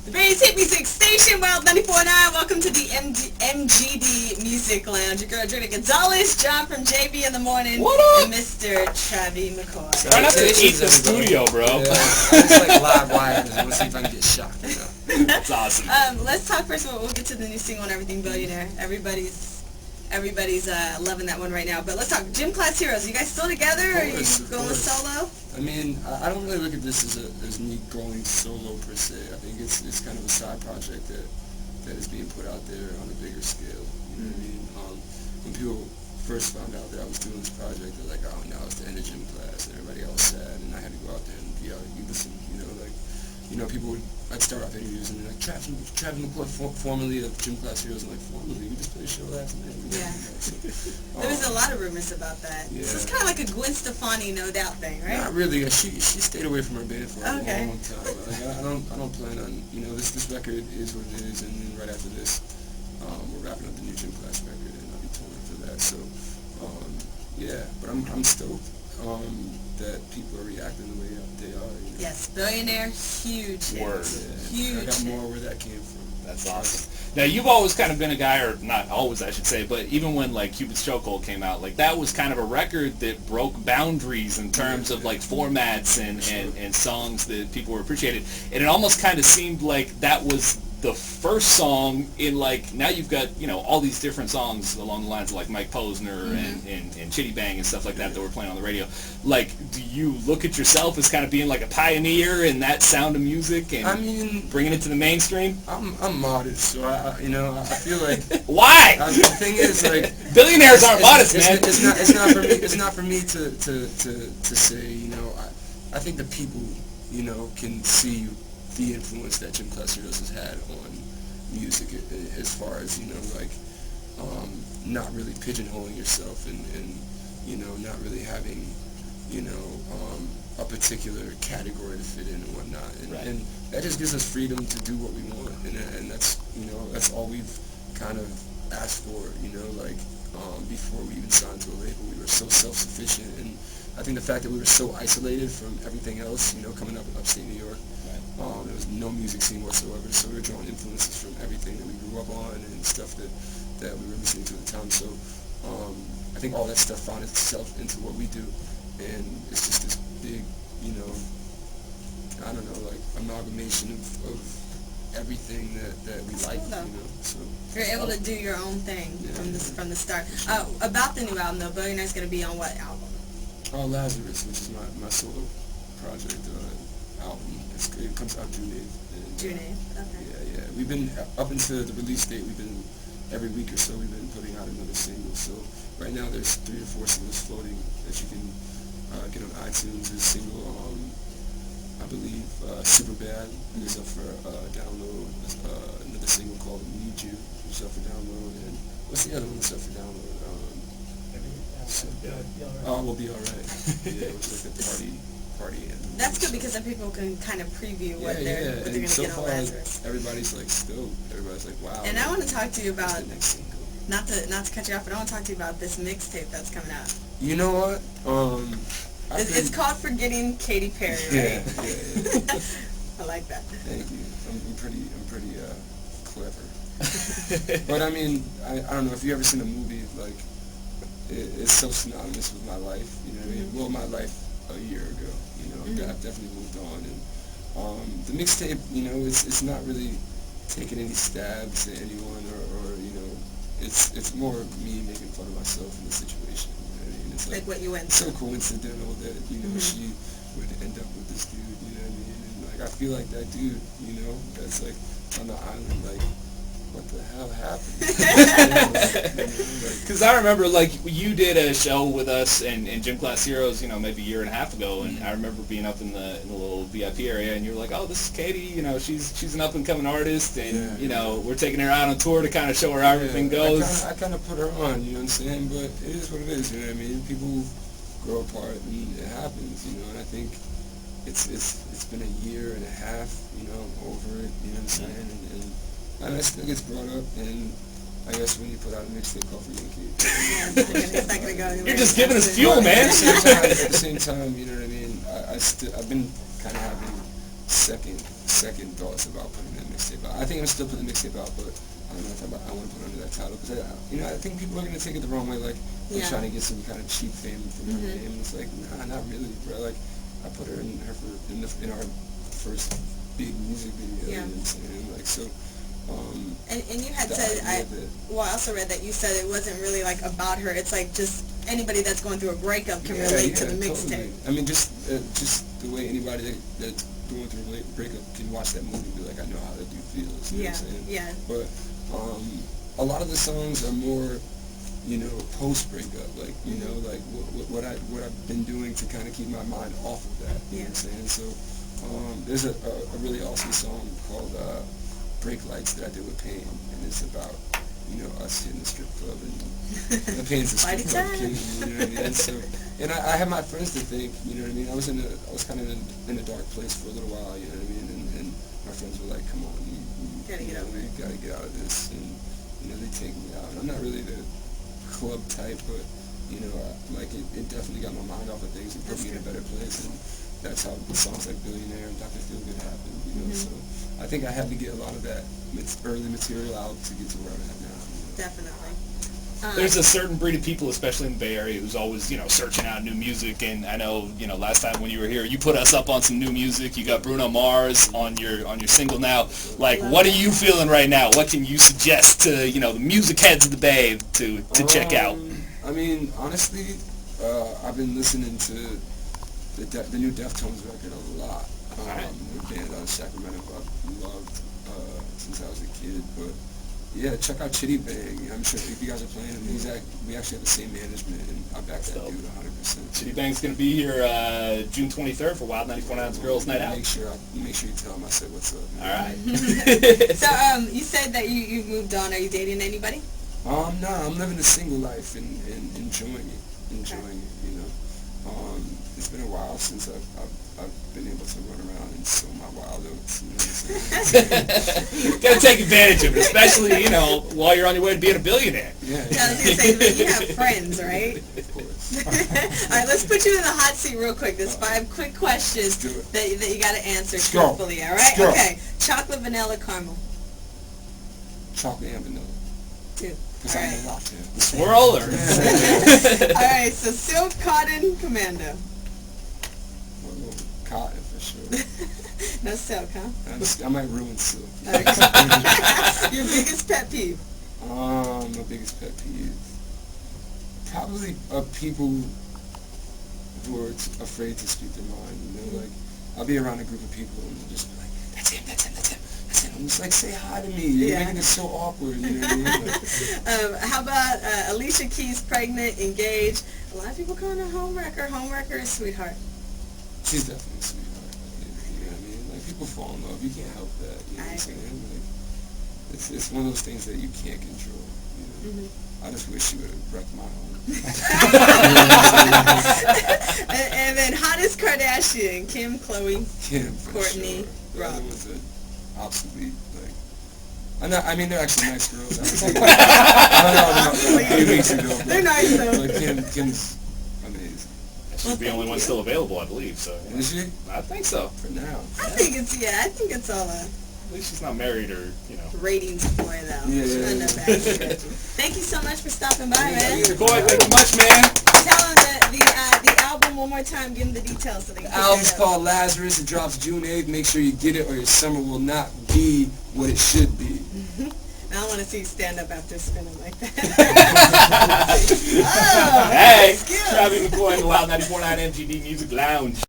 The Breeze Hit Music Station, Wild 94.9. Welcome to the MGD Music Lounge. Your girl, Jordan Gonzalez, John from JB in the Morning, and Mr. Travie McCoy. Try not to eat the studio, bro. Yeah, it's like live wires. I want to see if I can get shocked. You know? That's awesome. Let's talk first of all. We'll get to the new single and everything, Billionaire. Everybody's loving that one right now. But let's talk Gym Class Heroes. Are you guys still together, or are you going solo? I mean, I don't really look at this as me going solo per se. I think it's kind of a side project that is being put out there on a bigger scale. You know what I mean? When people first found out that I was doing this project, they're like, "Oh, now it's the end of gym class," and everybody else sad, and I had to go out there and be out and listen. People would. I'd start off interviews and they're like, Travie McCoy, formerly of Gym Class Heroes. I'm like, formerly? We just played a show last night. Yeah. There was a lot of rumors about that. Yeah. So it's kind of like a Gwen Stefani, No Doubt thing, right? Not really. She stayed away from her band for a long time. Like, I don't plan on, this record is what it is, and then right after this, we're wrapping up the new Gym Class record, and I'll be touring for that. So, yeah, but I'm stoked that people are reacting the way they are. Yes, Billionaire, huge hit. Word. Huge. I got more where that came from. That's awesome. Now, you've always kind of been a guy, or not always, I should say, but even when, like, Cupid's Chokehold came out, like, that was kind of a record that broke boundaries in terms of, like, formats and songs that people were appreciated. And it almost kind of seemed like that was the first song in, like, now you've got, all these different songs along the lines of, like, Mike Posner and Chitty Bang and stuff like that we're playing on the radio. Like, do you look at yourself as kind of being, like, a pioneer in that sound of music and bringing it to the mainstream? I'm modest, so I feel like... Why? The thing is, like... Billionaires aren't modest, man. It's not for me to say, I think the people, can see the influence that Gym Class Heroes has had on music as far as, not really pigeonholing yourself and not really having, a particular category to fit in and whatnot. And that just gives us freedom to do what we want. And that's, that's all we've kind of asked for, before we even signed to a label. We were so self-sufficient. And I think the fact that we were so isolated from everything else, coming up in upstate New York, there was no music scene whatsoever, so we were drawing influences from everything that we grew up on and stuff that we were listening to at the time. So I think all that stuff found itself into what we do, and it's just this big, I don't know, like amalgamation of everything that we like. So you're able to do your own thing from the start. About the new album, though, Billionaire's going to be on what album? Lazarus, which is my solo project album. It comes out June 8th. June 8th, okay. Yeah. We've been, up until the release date, every week or so, we've been putting out another single. So right now there's 3 to 4 singles floating that you can get on iTunes. There's a single, I believe, Super Bad is up for download. There's another single called Need You, which is up for download. And what's the other one that's up for download? We'll Be Alright. Yeah, which is like a party anthem. That's good because then people can kind of preview what they're going to get on Lazarus. Everybody's like stoked. Everybody's like, wow. And I want to talk to you about, the next single. Not to cut you off, but I want to talk to you about this mixtape that's coming out. You know what? It's called Forgetting Katy Perry, right? Yeah. I like that. Thank you. I'm pretty clever. But I mean, I don't know if you ever seen a movie like it's so synonymous with my life. You know what I mean? Well, my life a year ago. I've definitely moved on, and the mixtape, it's not really taking any stabs at anyone, or it's more me making fun of myself in the situation. You know what I mean? It's like what you went through. So coincidental that she would end up with this dude. You know what I mean? And like I feel like that dude, that's like on the island, like. What the hell happened? Because I remember, like, you did a show with us in Gym Class Heroes, maybe a year and a half ago, and I remember being up in the little VIP area, and you were like, oh, this is Katie, she's an up-and-coming artist, and, we're taking her out on tour to kind of show her how everything goes. I kind of put her on, you know what I'm saying? But it is what it is, you know what I mean? People grow apart, and it happens, and I think it's been a year and a half, over it, you know what I'm saying? And that still gets brought up, and I guess when you put out a mixtape called Forgetting Katy, it's not gonna go anywhere. You're just giving us fuel, man. At the same time, you know what I mean? I've been kind of having second second thoughts about putting that mixtape out. I think I'm still putting the mixtape out, but I don't know if I want to put it under that title because I think people are gonna take it the wrong way, like I'm trying to get some kind of cheap fame from her name. It's like, nah, not really, bro. Like I put her in our first big music video. You know what I'm saying? Like so. And you had said, I also read that you said it wasn't really like about her. It's like just anybody that's going through a breakup can relate to the mixtape. Totally. I mean, just the way anybody that's going through a breakup can watch that movie and be like, I know how that dude feels. You know what I'm saying? Yeah. But a lot of the songs are more, you know, post breakup. Like, you know, like what I've been doing to kind of keep my mind off of that. You know what I'm saying? So there's a really awesome song called Brake Lights that I did with Payne, and it's about, you know, us hitting the strip club and Payne's a strip club king, you know what I mean? And so, and I have my friends to thank, you know what I mean? I was kind of in a dark place for a little while, you know what I mean? And my friends were like, come on, you gotta get out of this, and you know, they take me out. I'm not really the club type, but you know, like it definitely got my mind off of things and put me in a better place, and that's how songs like Billionaire and Dr. Feelgood happened, you know. So I think I had to get a lot of that early material out to get to where I'm at now. You know? Definitely. There's a certain breed of people, especially in the Bay Area, who's always, you know, searching out new music. And I know, you know, last time when you were here, you put us up on some new music. You got Bruno Mars on your single now. Like, what are you feeling right now? What can you suggest to, you know, the music heads of the Bay to check out? I mean, honestly, I've been listening to the new Deftones record a lot. The band out of Sacramento I've loved since I was a kid. But yeah, check out Chitty Bang. I'm sure if you guys are playing him, we actually have the same management, and I back that dude 100%. Chitty Bang's going to be here June 23rd for Wild 94 Ounce Girls Night Out. Make sure you tell him I said what's up. All right. So you said that you moved on. Are you dating anybody? No, I'm living a single life and enjoying it. You know. It's been a while since I've been able to run around and sow my wild oats. You know what I'm saying? Gotta take advantage of it, especially, you know, while you're on your way to being a billionaire. Yeah. I was gonna say, but you have friends, right? Of course. All right, let's put you in the hot seat real quick. There's 5 quick questions that you got to answer truthfully. All right? Okay. Chocolate, vanilla, caramel. Chocolate and vanilla. 2. Because I'm a latte. Swirl or? All right. So silk, cotton, commando. Cotton for sure. No silk, huh? I might ruin silk. Okay. Your biggest pet peeve? My biggest pet peeve, probably people who are afraid to speak their mind. You know, like I'll be around a group of people and they'll just be like, "That's him, that's him, that's him, that's him." I'm just like, "Say hi to me." You're making it so awkward. You know what I mean? Like, how about Alicia Keys pregnant, engaged? A lot of people call her homewrecker. Homewrecker is sweetheart. She's definitely a sweetheart. You know what I mean? Like people fall in love. You can't help that. You know what I'm saying? Like, it's one of those things that you can't control. You know? I just wish she would have wrecked my home. and then hottest Kardashian: Kim, Khloe, Kourtney, sure. Rob. That was an obsolete, like. I mean, they're actually nice girls. I don't know a few weeks ago. They're nice though. But Kim's amazing. She's the only one still available, I believe. So. Is she? I think so. For now. I think it's all a. At least she's not married or, you know. Ratings boy though. Yeah. Thank you so much for stopping by, man. McCoy, thank you much, man. Tell them the album one more time. Give them the details so they can. The album's called Lazarus. It drops June 8th. Make sure you get it, or your summer will not be what it should be. I don't want to see you stand up after spinning like that. Hey, Travie McCoy in the Wild 94.9 MGD Music Lounge.